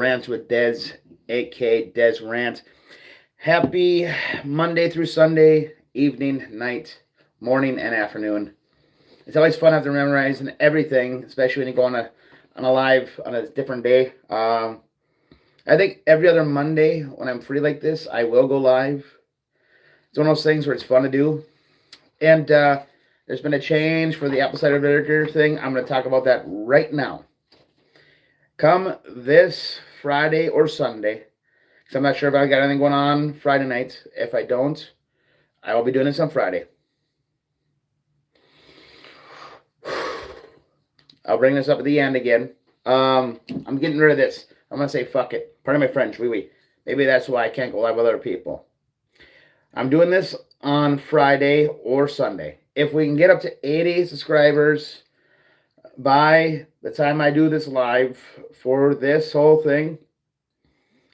Rants with Dez, aka Dez Rant. Happy Monday through Sunday, evening, night, morning, and afternoon. It's always fun after memorizing everything, especially when you go on a live on a different day. I think every other Monday when I'm free like this, I will go live. It's one of those things where it's fun to do. And there's been a change for the Apple Cider Vinegar thing. I'm going to talk about that right now. Come this Friday or Sunday, because I'm not sure if I got anything going on Friday night. If I don't, I will be doing this on Friday. I'll bring this up at the end again. I'm getting rid of this. I'm going to say fuck it. Pardon my French, oui. Maybe that's why I can't go live with other people. I'm doing this on Friday or Sunday. If we can get up to 80 subscribers by the time I do this live for this whole thing,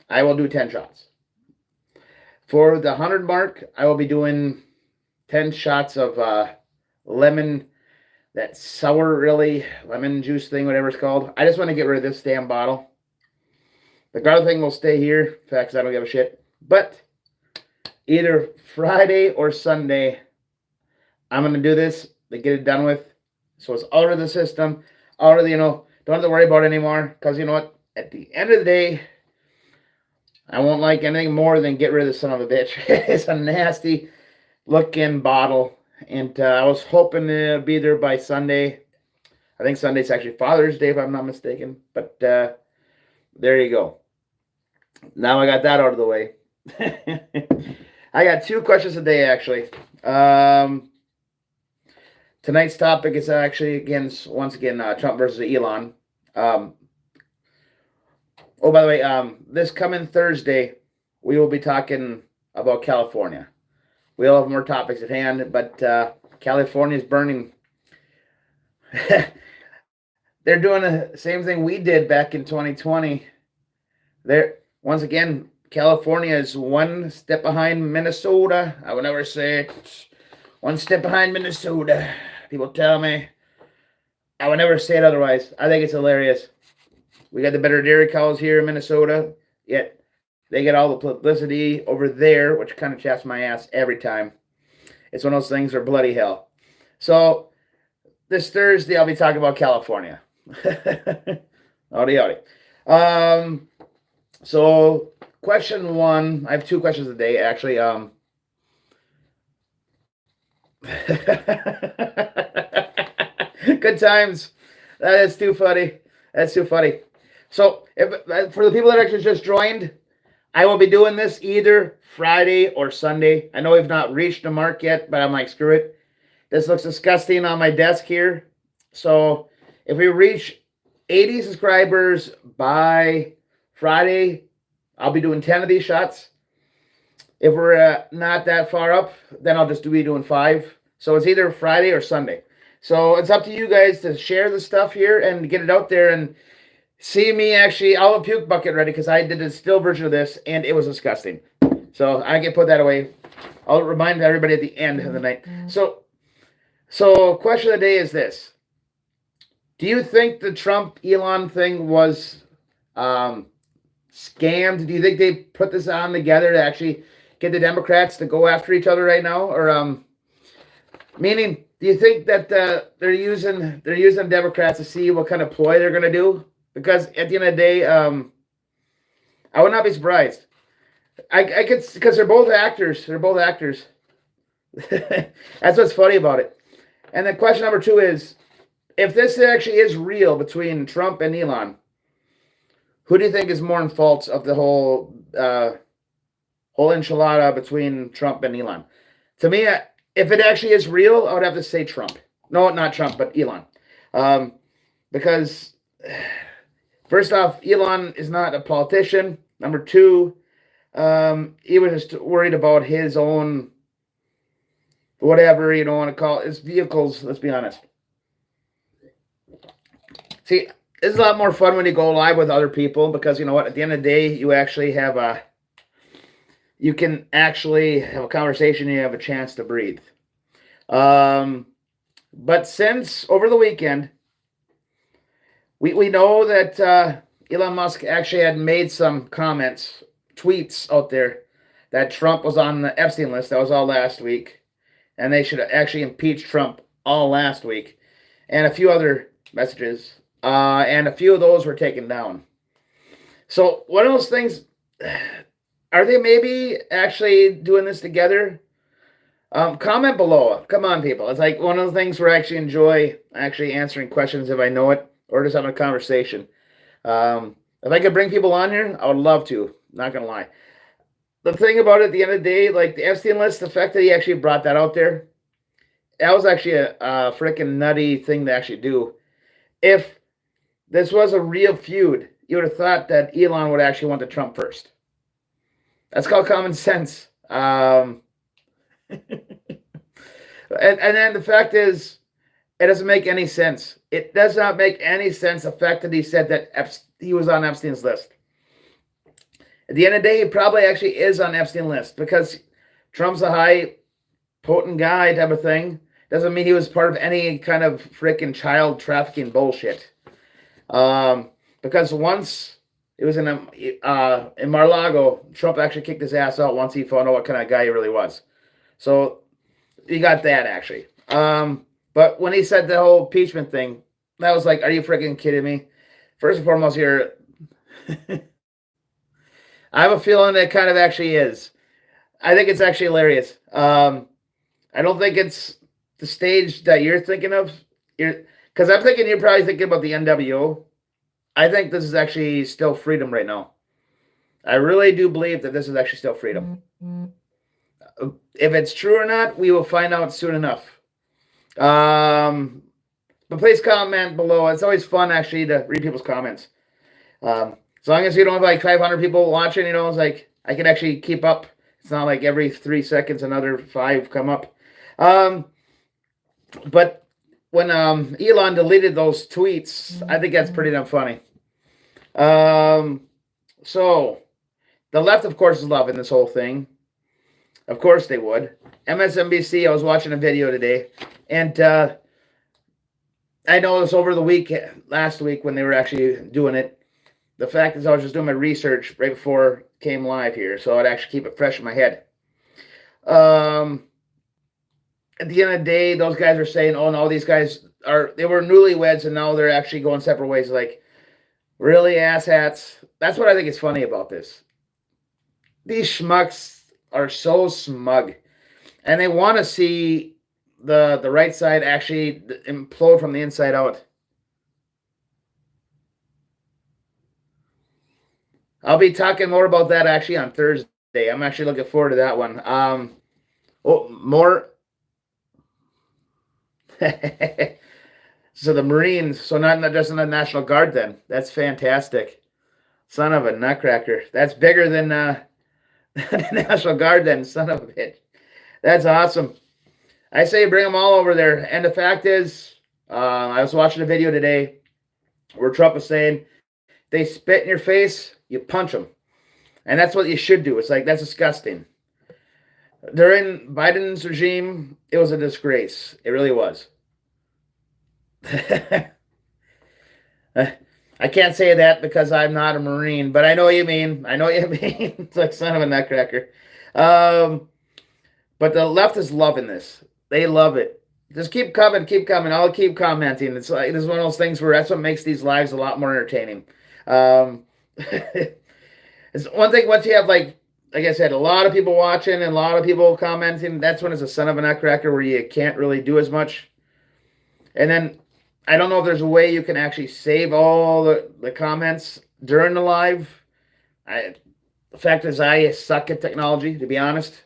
I will do 10 shots. For the 100 mark, I will be doing 10 shots of lemon, that sour, really, lemon juice thing, whatever it's called. I just want to get rid of this damn bottle. The garlic thing will stay here, in fact, I don't give a shit. But either Friday or Sunday, I'm going to do this to get it done with. So it's out of the system, out of the, don't have to worry about it anymore. Because you know what? At the end of the day, I won't like anything more than get rid of the son of a bitch. It's a nasty looking bottle. And I was hoping to be there by Sunday. I think Sunday's actually Father's Day, if I'm not mistaken. But there you go. Now I got that out of the way. I got 2 questions a day, actually. Tonight's topic is actually, once again, Trump versus Elon. Oh, by the way, this coming Thursday, we will be talking about California. We'll have more topics at hand, but California is burning. They're doing the same thing we did back in 2020. Once again, California is one step behind Minnesota. I would never say it. One step behind Minnesota. People tell me. I would never say it otherwise. I think it's hilarious. We got the better dairy cows here in Minnesota, yet they get all the publicity over there, which kind of chaps my ass every time. It's one of those things where bloody hell. So this Thursday, I'll be talking about California. Howdy. So question 1, I have 2 questions a day, actually. Good times. That is too funny. That's too funny. So for the people that actually just joined, I will be doing this either Friday or Sunday. I know we've not reached the mark yet, but I'm like, screw it. This looks disgusting on my desk here. So if we reach 80 subscribers by Friday, I'll be doing 10 of these shots. If we're not that far up, then I'll just be doing 5. So it's either Friday or Sunday. So it's up to you guys to share the stuff here and get it out there and see me actually. I'll have a puke bucket ready because I did a still version of this and it was disgusting. So I can put that away. I'll remind everybody at the end of the night. So question of the day is this. Do you think the Trump-Elon thing was scammed? Do you think they put this on together to actually get the Democrats to go after each other right now? Or meaning, do you think that they're using Democrats to see what kind of ploy they're going to do? Because at the end of the day, I would not be surprised. I could, because they're both actors. They're both actors. That's what's funny about it. And then question number 2 is, if this actually is real between Trump and Elon, who do you think is more in fault of the whole enchilada between Trump and Elon? To me, if it actually is real, I would have to say Trump. No, not Trump, but Elon. Because first off, Elon is not a politician. Number 2, he was just worried about his own, whatever you don't want to call it, his vehicles, let's be honest. See, it's a lot more fun when you go live with other people because, you know what, at the end of the day, you actually have you can actually have a conversation and you have a chance to breathe. But since over the weekend, we know that Elon Musk actually had made some comments, tweets out there that Trump was on the Epstein list. That was all last week. And they should actually impeach Trump all last week. And a few other messages. And a few of those were taken down. So one of those things, are they maybe actually doing this together? Comment below. Come on, people. It's like one of the things where I actually enjoy actually answering questions if I know it, or just having a conversation. If I could bring people on here, I would love to. Not gonna lie. The thing about it, at the end of the day, like the Epstein list, the fact that he actually brought that out there, that was actually a freaking nutty thing to actually do. If this was a real feud, you would have thought that Elon would actually want the Trump first. That's called common sense. And then the fact is, it doesn't make any sense. It does not make any sense, the fact that he said that he was on Epstein's list. At the end of the day, he probably actually is on Epstein's list because Trump's a high, potent guy type of thing. Doesn't mean he was part of any kind of freaking child trafficking bullshit. Because once it was in Mar-a-Lago, Trump actually kicked his ass out once he found out what kind of guy he really was. So you got that actually. But when he said the whole impeachment thing, that was like, are you freaking kidding me? First and foremost, here, I have a feeling it kind of actually is. I think it's actually hilarious. I don't think it's the stage that you're thinking of. Because I'm thinking you're probably thinking about the NWO. I think this is actually still freedom right now. I really do believe that this is actually still freedom. If it's true or not, we will find out soon enough. But please comment below. It's always fun actually to read people's comments. As long as you don't have like 500 people watching, it's like I can actually keep up. It's not like every 3 seconds another 5 come up. But when Elon deleted those tweets, I think that's pretty damn funny. So the left, of course, is loving this whole thing. Of course they would. MSNBC, I was watching a video today, and I know this over the last week when they were actually doing it. The fact is I was just doing my research right before it came live here, so I'd actually keep it fresh in my head. At the end of the day, those guys are saying, oh no, these guys they were newlyweds and now they're actually going separate ways. Like, really, asshats? That's what I think is funny about this. These schmucks are so smug. And they want to see the right side actually implode from the inside out. I'll be talking more about that actually on Thursday. I'm actually looking forward to that one. More. So the Marines, so not just in the National Guard then. That's fantastic. Son of a nutcracker. That's bigger than the National Guard then, son of a bitch. That's awesome. I say bring them all over there. And the fact is, I was watching a video today where Trump was saying, they spit in your face, you punch them. And that's what you should do. It's like, that's disgusting. During Biden's regime, it was a disgrace. It really was. I can't say that because I'm not a Marine, but I know what you mean. I know what you mean. It's like son of a nutcracker. But the left is loving this. They love it. Just keep coming, keep coming. I'll keep commenting. It's like, this is one of those things where that's what makes these lives a lot more entertaining. It's one thing once you have like I said, a lot of people watching and a lot of people commenting. That's when it's a son of a nutcracker where you can't really do as much. And then I don't know if there's a way you can actually save all the comments during the live. The fact is, I suck at technology, to be honest.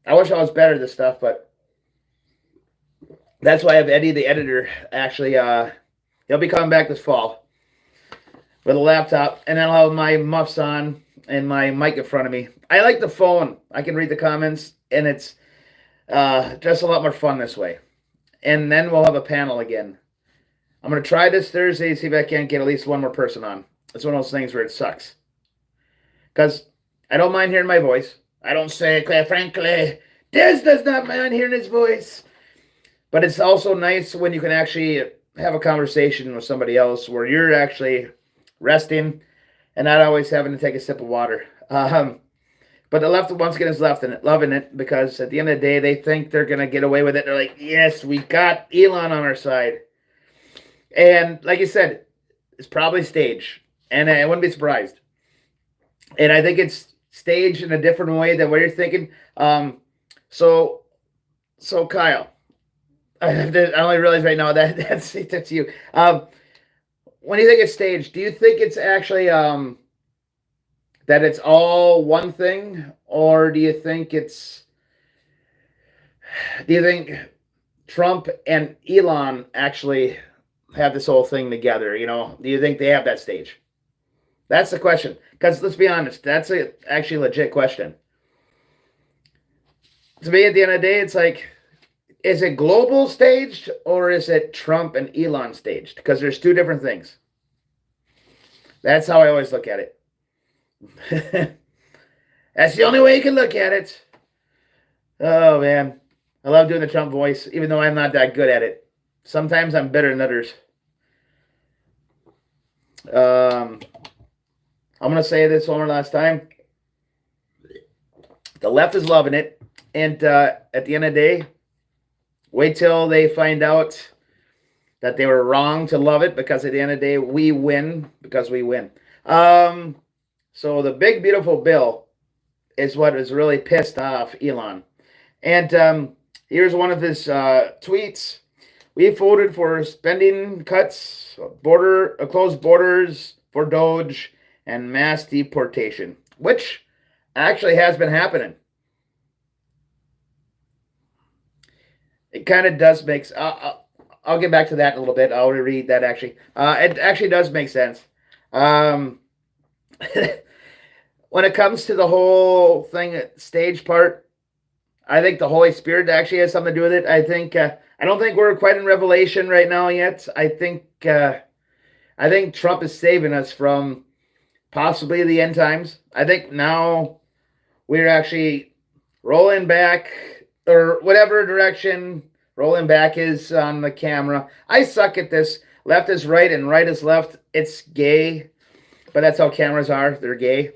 I wish I was better at this stuff, but that's why I have Eddie, the editor, actually. He'll be coming back this fall with a laptop, and then I'll have my muffs on and my mic in front of me. I like the phone. I can read the comments, and it's just a lot more fun this way. And then we'll have a panel again. I'm going to try this Thursday, see if I can't get at least one more person on. It's one of those things where it sucks. Because I don't mind hearing my voice. I don't say, quite frankly, Des does not mind hearing his voice. But it's also nice when you can actually have a conversation with somebody else where you're actually resting and not always having to take a sip of water. But the left, once again, is left in it, loving it, because at the end of the day, they think they're going to get away with it. They're like, yes, we got Elon on our side. And like you said, it's probably staged, and I wouldn't be surprised. And I think it's staged in a different way than what you're thinking. So Kyle, I only realize right now that that's you. When you think it's staged, do you think it's actually that it's all one thing, or do you think Trump and Elon actually have this whole thing together? Do you think they have that stage? That's the question. Because let's be honest, that's actually a legit question. To me, at the end of the day, it's like, is it global staged or is it Trump and Elon staged? Because there's two different things. That's how I always look at it. That's the only way you can look at it. Oh, man. I love doing the Trump voice, even though I'm not that good at it. Sometimes I'm better than others. I'm going to say this one more last time. The left is loving it. And at the end of the day, wait till they find out that they were wrong to love it, because at the end of the day, we win because we win. So the big, beautiful bill is what is really pissed off Elon. And here's one of his tweets. We voted for spending cuts, closed borders for Doge, and mass deportation, which actually has been happening. It kind of does make... I'll get back to that in a little bit. I'll reread that, actually. It actually does make sense. When it comes to the whole thing, stage part, I think the Holy Spirit actually has something to do with it. I don't think we're quite in Revelation right now yet. I think Trump is saving us from possibly the end times. I think now we're actually rolling back, or whatever direction rolling back is on the camera. I suck at this. Left is right and right is left. It's gay, but that's how cameras are. They're gay.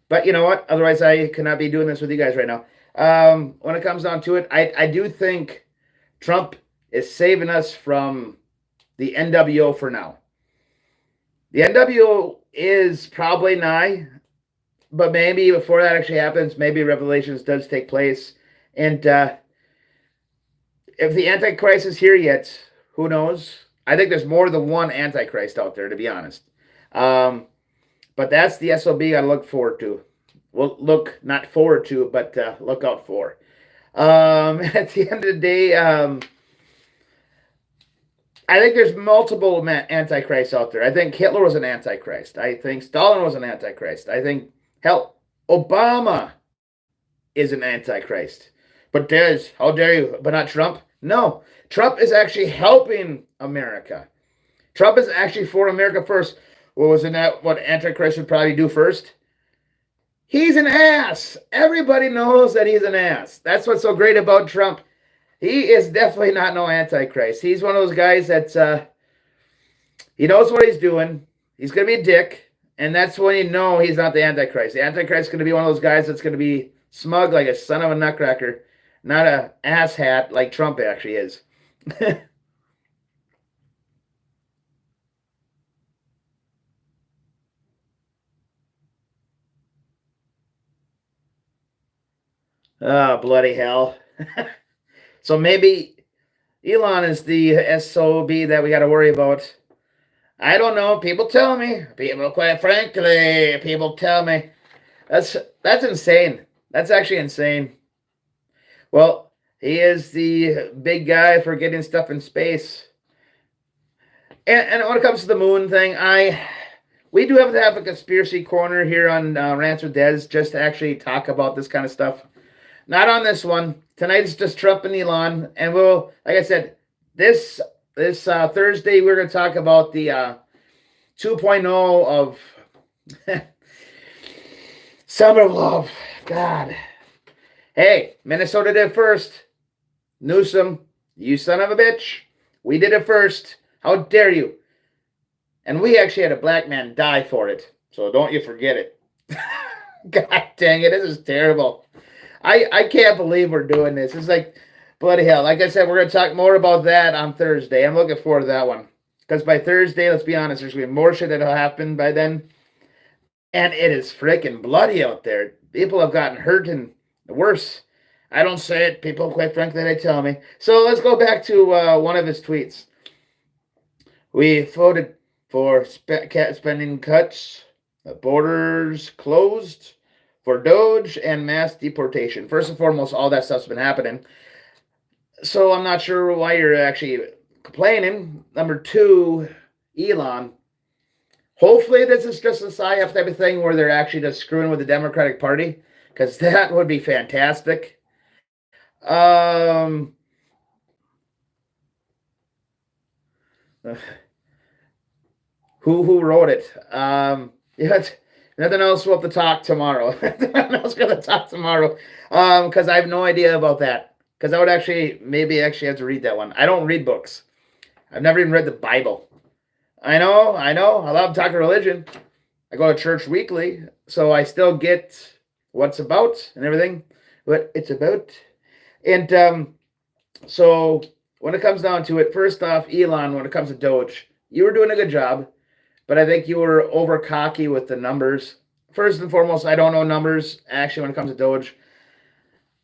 But you know what? Otherwise, I could not be doing this with you guys right now. When it comes down to it, I do think Trump is saving us from the NWO for now. The NWO is probably nigh, but maybe before that actually happens, maybe Revelations does take place. And if the Antichrist is here yet, who knows? I think there's more than one Antichrist out there, to be honest. But that's the SOB I look forward to. Well, look not forward to, but look out for. At the end of the day, I think there's multiple Antichrists out there. I think Hitler was an Antichrist. I think Stalin was an Antichrist. I think, hell, Obama is an Antichrist. But how dare you, but not Trump? No, Trump is actually helping America. Trump is actually for America first. Well, wasn't that what Antichrist would probably do first? He's an ass. Everybody knows that he's an ass. That's what's so great about Trump. He is definitely not no Antichrist. He's one of those guys that he knows what he's doing. He's going to be a dick, and that's when you know he's not the Antichrist. The Antichrist is going to be one of those guys that's going to be smug like a son of a nutcracker, not a asshat like Trump actually is. Oh, bloody hell. So maybe Elon is the SOB that we got to worry about. I don't know. People tell me. Quite frankly, people tell me. That's insane. That's actually insane. Well, he is the big guy for getting stuff in space. And when it comes to the moon thing, we do have to have a conspiracy corner here on Rants with Des just to actually talk about this kind of stuff. Not on this one. Tonight is just Trump and Elon. And we'll, like I said, this Thursday, we're going to talk about the 2.0 of Summer of Love. God. Hey, Minnesota did it first. Newsom, you son of a bitch. We did it first. How dare you? And we actually had a black man die for it. So don't you forget it. God dang it, this is terrible. I can't believe we're doing this. It's like, bloody hell. Like I said, we're going to talk more about that on Thursday. I'm looking forward to that one. Because by Thursday, let's be honest, there's going to be more shit that'll happen by then. And it is freaking bloody out there. People have gotten hurt and worse. I don't say it. People, quite frankly, they tell me. So let's go back to one of his tweets. We voted for spending cuts, borders closed, for Doge and mass deportation. First and foremost, all that stuff's been happening. So I'm not sure why you're actually complaining. Number two, Elon. Hopefully this is just a psyop type of thing where they're actually just screwing with the Democratic Party, because that would be fantastic. Who wrote it? Yeah, nothing else we'll have to talk tomorrow. Nothing else we're going to talk tomorrow. Because I have no idea about that. Because I would maybe have to read that one. I don't read books. I've never even read the Bible. I know. I love talking religion. I go to church weekly, so I still get what's about and everything, what it's about. And so when it comes down to it, first off, Elon, when it comes to Doge, you were doing a good job, but I think you were over cocky with the numbers. First and foremost, I don't know numbers. Actually, when it comes to Doge,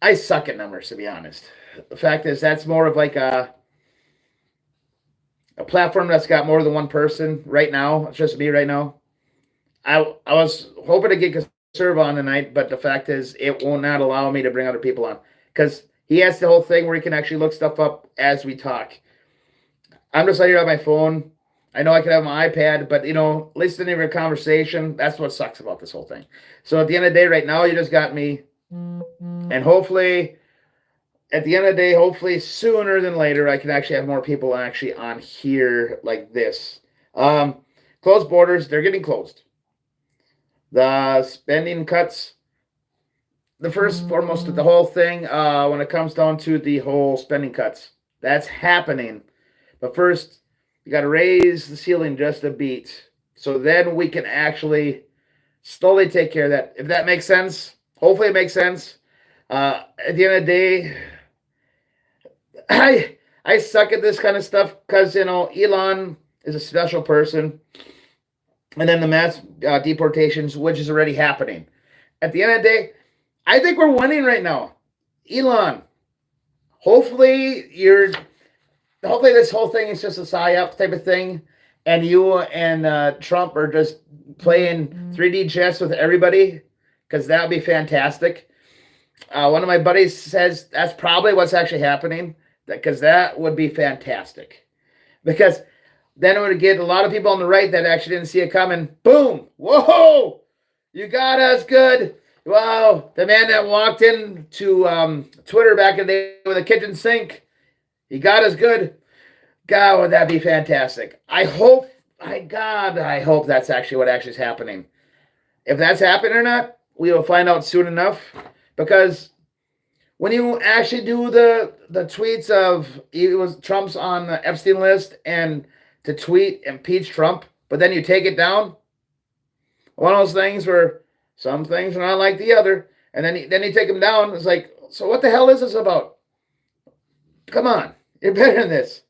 I suck at numbers, to be honest. The fact is, that's more of like a platform that's got more than one person right now. It's just me right now. I was hoping to get Conserve on tonight, but the fact is, it will not allow me to bring other people on, because he has the whole thing where he can actually look stuff up as we talk. I'm just here on my phone. I know I could have my iPad, but, listening to a conversation, that's what sucks about this whole thing. So at the end of the day, right now, you just got me. And hopefully, at the end of the day, hopefully sooner than later, I can actually have more people actually on here like this. Closed borders, they're getting closed. The spending cuts, the first foremost of the whole thing, when it comes down to the whole spending cuts, that's happening. But first, you got to raise the ceiling just a bit, so then we can actually slowly take care of that. If that makes sense, hopefully it makes sense. At the end of the day, I suck at this kind of stuff because, Elon is a special person. And then the mass deportations, which is already happening. At the end of the day, I think we're winning right now. Elon, hopefully this whole thing is just a psyop type of thing, and you and Trump are just playing 3D chess with everybody, because that would be fantastic. One of my buddies says that's probably what's actually happening, because that would be fantastic. Because then it would get a lot of people on the right that actually didn't see it coming. Boom! Whoa! You got us good. Wow! The man that walked into Twitter back in the day with a kitchen sink, he got us good. God, would that be fantastic? I hope that's actually what actually is happening. If that's happening or not, we will find out soon enough. Because when you actually do the tweets of it was Trump's on the Epstein list and to tweet impeach Trump, but then you take it down, one of those things where some things are not like the other, and then you take them down. It's like, so what the hell is this about? Come on, you're better than this.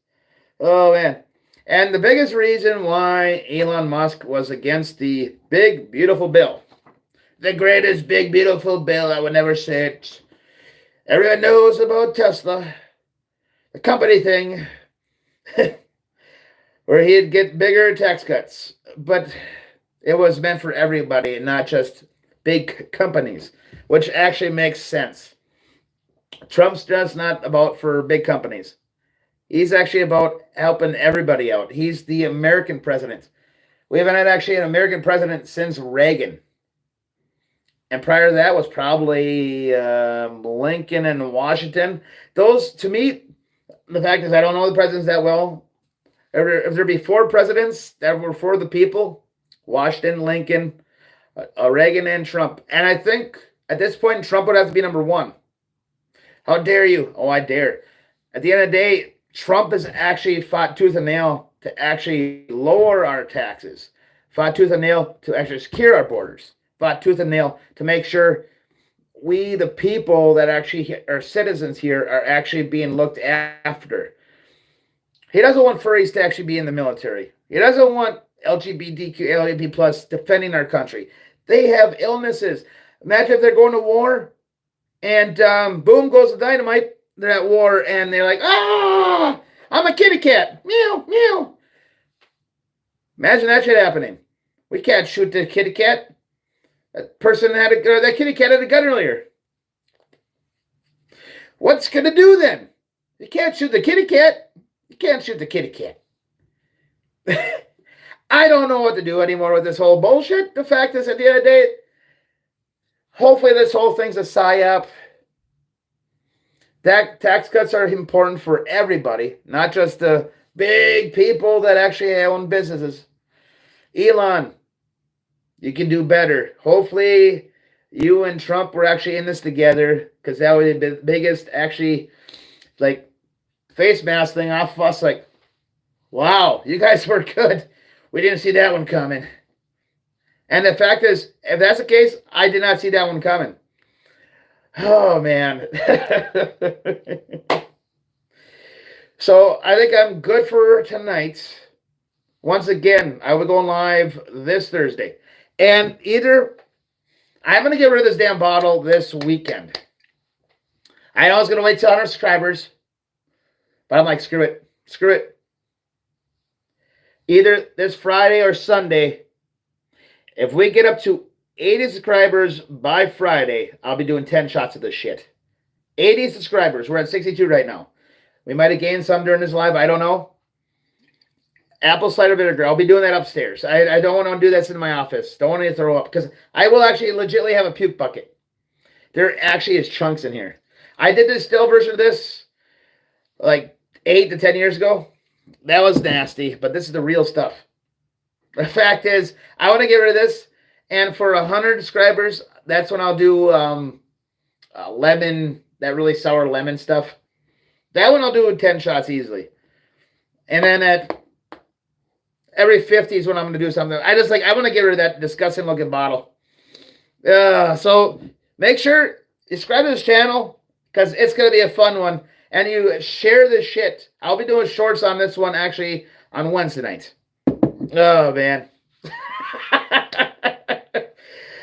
Oh man. And the biggest reason why Elon Musk was against the big beautiful bill, the greatest big beautiful bill, I would never say it. Everyone knows about Tesla, the company thing, where he'd get bigger tax cuts. But it was meant for everybody, not just big companies, which actually makes sense. Trump's just not about for big companies. He's actually about helping everybody out. He's the American president. We haven't had actually an American president since Reagan. And prior to that was probably Lincoln and Washington. Those, to me, the fact is I don't know the presidents that well. If there be four presidents that were for the people, Washington, Lincoln, Reagan, and Trump. And I think at this point, Trump would have to be number one. How dare you? Oh, I dare. At the end of the day, Trump has actually fought tooth and nail to actually lower our taxes fought tooth and nail to actually secure our borders, fought tooth and nail to make sure we, the people that actually are citizens here, are actually being looked after. He doesn't want furries to actually be in the military. He doesn't want LGBTQ, LGBT plus defending our country. They have illnesses. Imagine if they're going to war and boom goes the dynamite. They're at war and they're like, ah, I'm a kitty cat. Meow, meow. Imagine that shit happening. We can't shoot the kitty cat. That kitty cat had a gun earlier. What's going to do then? You can't shoot the kitty cat. You can't shoot the kitty cat. I don't know what to do anymore with this whole bullshit. The fact is, at the end of the day, hopefully this whole thing's a psyop. Tax cuts are important for everybody, not just the big people that actually own businesses. Elon, you can do better. Hopefully you and Trump were actually in this together, because that would be the biggest actually like face mask thing off of us. Like, wow, you guys were good. We didn't see that one coming. And the fact is, if that's the case, I did not see that one coming. Oh, man. So I think I'm good for tonight. Once again, I will go live this Thursday. And either I'm going to get rid of this damn bottle this weekend. I know I was going to wait till 100 subscribers. But I'm like, screw it. Screw it. Either this Friday or Sunday, if we get up to 80 subscribers by Friday, I'll be doing 10 shots of this shit. 80 subscribers. We're at 62 right now. We might have gained some during this live. I don't know. Apple Cider Vinegar. I'll be doing that upstairs. I don't want to do this in my office. Don't want to throw up. Because I will actually legitimately have a puke bucket. There actually is chunks in here. I did this still version of this like 8 to 10 years ago. That was nasty. But this is the real stuff. The fact is, I want to get rid of this. And for 100 subscribers, that's when I'll do lemon, that really sour lemon stuff. That one I'll do 10 shots easily. And then at every 50 is when I'm going to do something. I want to get rid of that disgusting looking bottle. So make sure you subscribe to this channel, because it's going to be a fun one. And you share this shit. I'll be doing shorts on this one actually on Wednesday night. Oh, man.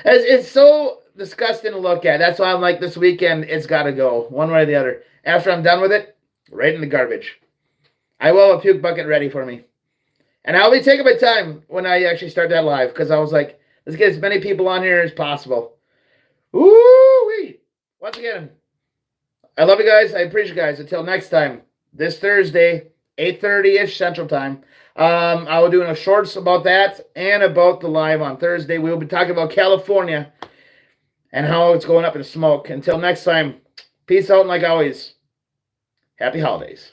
It's so disgusting to look at. That's why I'm like, this weekend, it's got to go. One way or the other. After I'm done with it, right in the garbage. I will have a puke bucket ready for me. And I'll be taking my time when I actually start that live, because I was like, let's get as many people on here as possible. Woo-wee! Once again, I love you guys. I appreciate you guys. Until next time, this Thursday, 8:30-ish Central Time. I will do a shorts about that and about the live on Thursday. We will be talking about California and how it's going up in smoke. Until next time, peace out, and like always, happy holidays.